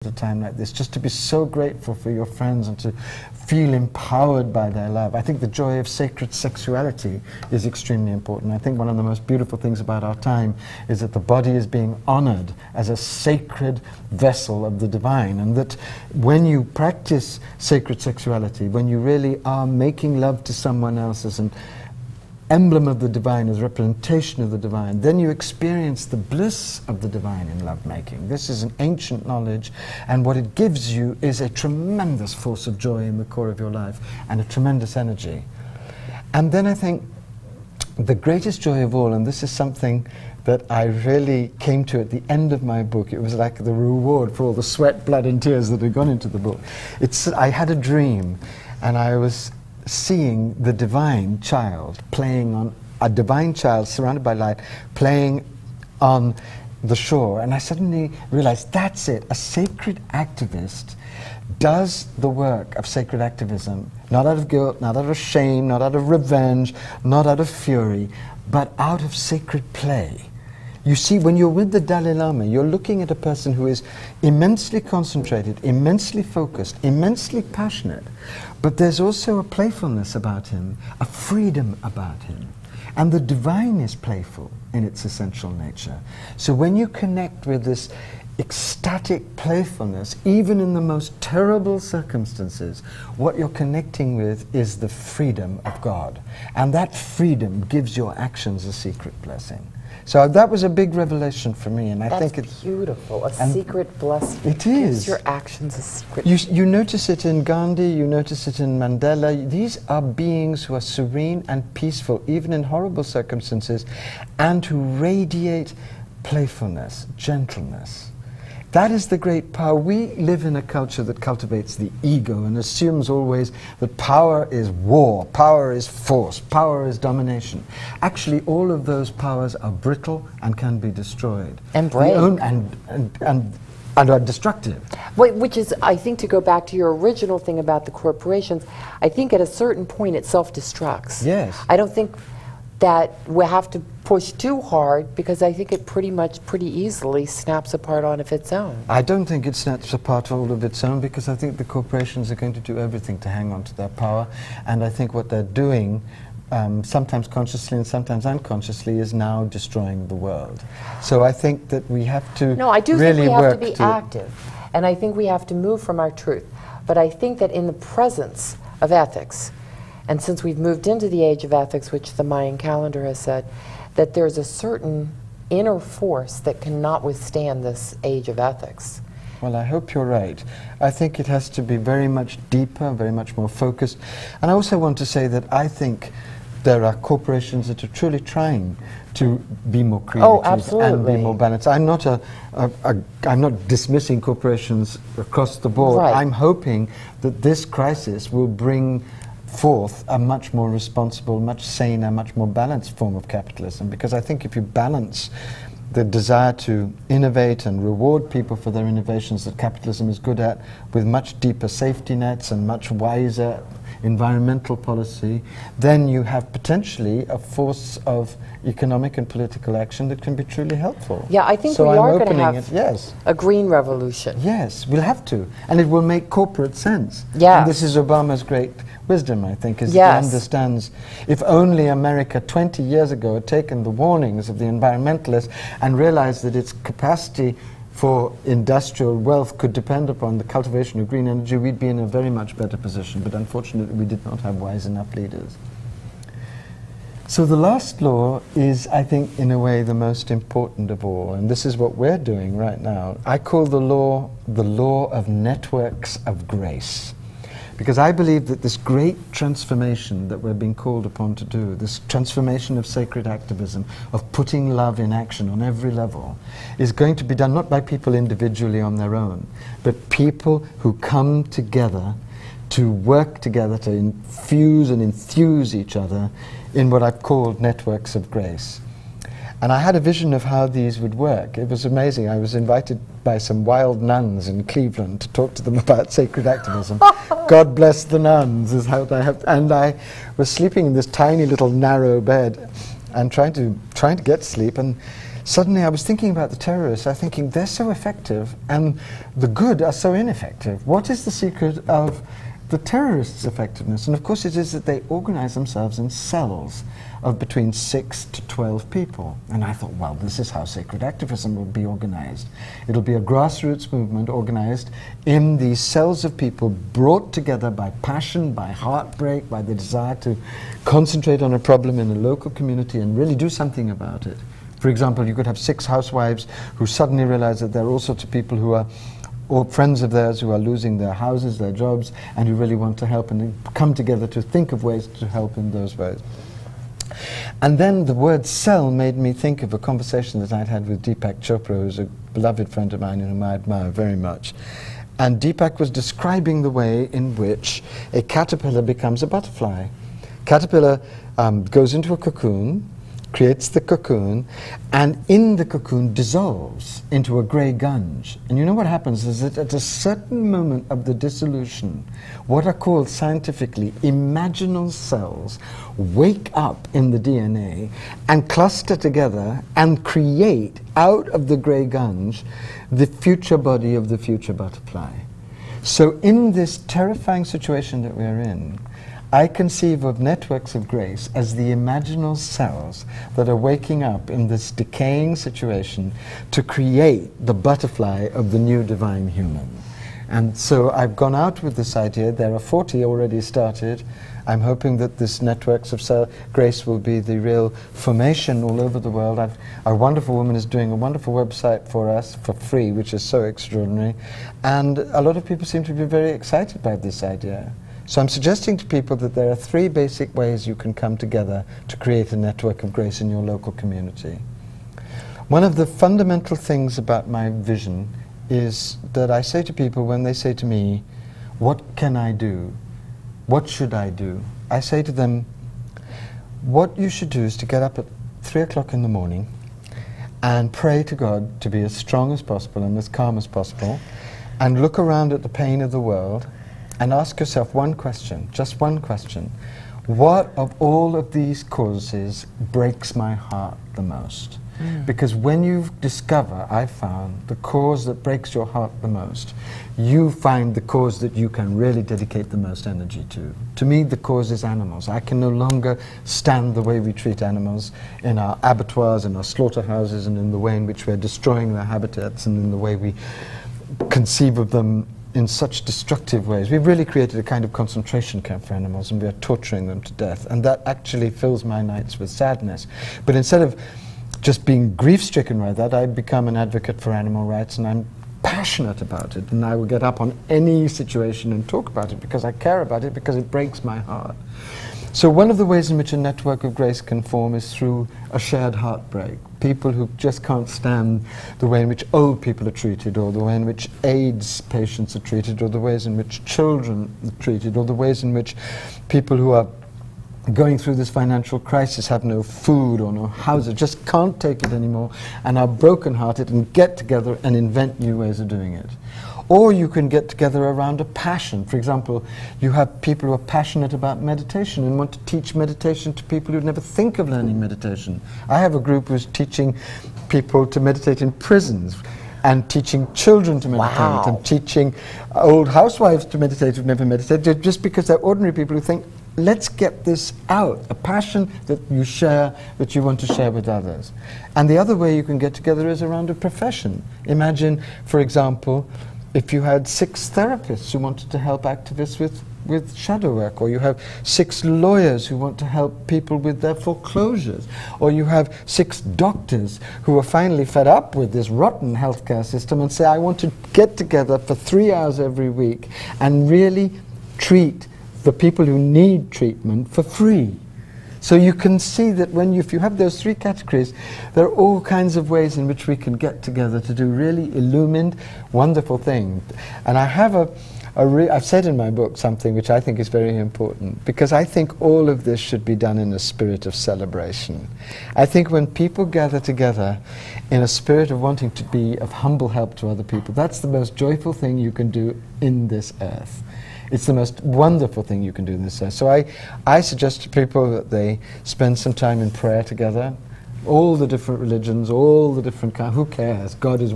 at a time like this, just to be so grateful for your friends and to feel empowered by their love. I think the joy of sacred sexuality is extremely important. I think one of the most beautiful things about our time is that the body is being honored as a sacred vessel of the divine, and that when you practice sacred sexuality, when you really are making love to someone else as an emblem of the divine, as representation of the divine, then you experience the bliss of the divine in lovemaking. This is an ancient knowledge, and what it gives you is a tremendous force of joy in the core of your life and a tremendous energy. And then I think the greatest joy of all, and this is something that I really came to at the end of my book, it was like the reward for all the sweat, blood and tears that had gone into the book. I had a dream, and I was seeing the divine child playing on, a divine child surrounded by light, playing on the shore, and I suddenly realized, that's it, a sacred activist does the work of sacred activism, not out of guilt, not out of shame, not out of revenge, not out of fury, but out of sacred play. You see, when you're with the Dalai Lama, you're looking at a person who is immensely concentrated, immensely focused, immensely passionate, but there's also a playfulness about him, a freedom about him. And the divine is playful in its essential nature. So when you connect with this ecstatic playfulness, even in the most terrible circumstances, what you're connecting with is the freedom of God. And that freedom gives your actions a secret blessing. So that was a big revelation for me, and I think it's beautiful. A secret blessing. It is. Gives your actions a secret. You notice it in Gandhi. You notice it in Mandela. These are beings who are serene and peaceful, even in horrible circumstances, and who radiate playfulness, gentleness. That is the great power. We live in a culture that cultivates the ego and assumes always that power is war, power is force, power is domination. Actually, all of those powers are brittle and can be destroyed. And brave. And are destructive. Which is, I think, to go back to your original thing about the corporations, I think at a certain point it self-destructs. Yes. I don't think that we have to push too hard, because I think it pretty easily snaps apart on of its own. I don't think it snaps apart all of its own, because I think the corporations are going to do everything to hang on to their power, and I think what they're doing, sometimes consciously and sometimes unconsciously, is now destroying the world. So I think that we have to No, I do really think we have to work be active, and I think we have to move from our truth. But I think that in the presence of ethics, and since we've moved into the age of ethics, which the Mayan calendar has said, that there's a certain inner force that cannot withstand this age of ethics. Well, I hope you're right. I think it has to be very much deeper, very much more focused. And I also want to say that I think there are corporations that are truly trying to be more creative and be more balanced. I'm not dismissing corporations across the board. Right. I'm hoping that this crisis will bring forth a much more responsible, much saner, much more balanced form of capitalism, because I think if you balance the desire to innovate and reward people for their innovations that capitalism is good at, with much deeper safety nets and much wiser environmental policy, then you have potentially a force of economic and political action that can be truly helpful. Yeah, I think so we are going to have a green revolution. Yes, we'll have to. And it will make corporate sense. Yeah. And this is Obama's great wisdom, I think, is that he understands, if only America 20 years ago had taken the warnings of the environmentalists and realized that its capacity for industrial wealth could depend upon the cultivation of green energy, we'd be in a very much better position. But unfortunately, we did not have wise enough leaders. So the last law is, I think, in a way, the most important of all, and this is what we're doing right now. I call the law of networks of grace, because I believe that this great transformation that we're being called upon to do, this transformation of sacred activism, of putting love in action on every level, is going to be done not by people individually on their own, but people who come together to work together to infuse and enthuse each other in what I've called networks of grace. And I had a vision of how these would work. It was amazing. I was invited by some wild nuns in Cleveland to talk to them about sacred activism. God bless the nuns is how I have. And I was sleeping in this tiny little narrow bed and trying to get sleep, and suddenly I was thinking about the terrorists. I'm thinking, they're so effective, and the good are so ineffective. What is the secret of the terrorists' effectiveness? And of course it is that they organize themselves in cells of between 6 to 12 people. And I thought, well, this is how sacred activism will be organized. It'll be a grassroots movement organized in these cells of people brought together by passion, by heartbreak, by the desire to concentrate on a problem in a local community and really do something about it. For example, you could have 6 housewives who suddenly realize that there are all sorts of people who are or friends of theirs who are losing their houses, their jobs, and who really want to help, and they come together to think of ways to help in those ways. And then the word cell made me think of a conversation that I'd had with Deepak Chopra, who's a beloved friend of mine and whom I admire very much. And Deepak was describing the way in which a caterpillar becomes a butterfly. Caterpillar goes into a cocoon, creates the cocoon, and in the cocoon dissolves into a grey gunge. And you know what happens is that at a certain moment of the dissolution, what are called scientifically imaginal cells wake up in the DNA and cluster together and create out of the grey gunge the future body of the future butterfly. So in this terrifying situation that we're in, I conceive of networks of grace as the imaginal cells that are waking up in this decaying situation to create the butterfly of the new divine human. And so I've gone out with this idea. There are 40 already started. I'm hoping that this networks of grace will be the real formation all over the world. Our wonderful woman is doing a wonderful website for us for free, which is so extraordinary. And a lot of people seem to be very excited by this idea. So I'm suggesting to people that there are 3 basic ways you can come together to create a network of grace in your local community. One of the fundamental things about my vision is that I say to people when they say to me, what can I do? What should I do? I say to them, what you should do is to get up at 3 o'clock in the morning and pray to God to be as strong as possible and as calm as possible, and look around at the pain of the world and ask yourself one question, just one question. What of all of these causes breaks my heart the most? Because when you discover, I found, the cause that breaks your heart the most, you find the cause that you can really dedicate the most energy to. To me, the cause is animals. I can no longer stand the way we treat animals in our abattoirs, in our slaughterhouses, and in the way in which we're destroying their habitats, and in the way we conceive of them in such destructive ways. We've really created a kind of concentration camp for animals, and we are torturing them to death. And that actually fills my nights with sadness. But instead of just being grief-stricken by that, I've become an advocate for animal rights, and I'm passionate about it. And I will get up on any situation and talk about it because I care about it, because it breaks my heart. So one of the ways in which a network of grace can form is through a shared heartbreak. People who just can't stand the way in which old people are treated, or the way in which AIDS patients are treated, or the ways in which children are treated, or the ways in which people who are going through this financial crisis have no food or no houses, just can't take it anymore, and are broken-hearted, and get together and invent new ways of doing it. Or you can get together around a passion. For example, you have people who are passionate about meditation and want to teach meditation to people who'd never think of learning meditation. I have a group who's teaching people to meditate in prisons, and teaching children to meditate, and teaching old housewives to meditate who've never meditated, just because they're ordinary people who think, let's get this out, a passion that you share, that you want to share with others. And the other way you can get together is around a profession. Imagine, for example, if you had 6 therapists who wanted to help activists with shadow work, or you have 6 lawyers who want to help people with their foreclosures, or you have 6 doctors who are finally fed up with this rotten healthcare system and say, I want to get together for 3 hours every week and really treat the people who need treatment for free. So you can see that if you have those 3 categories, there are all kinds of ways in which we can get together to do really illumined, wonderful things. And I have I've said in my book something which I think is very important, because I think all of this should be done in a spirit of celebration. I think when people gather together in a spirit of wanting to be of humble help to other people, that's the most joyful thing you can do in this earth. It's the most wonderful thing you can do in this earth. So I suggest to people that they spend some time in prayer together. All the different religions, all the different kinds, who cares? God is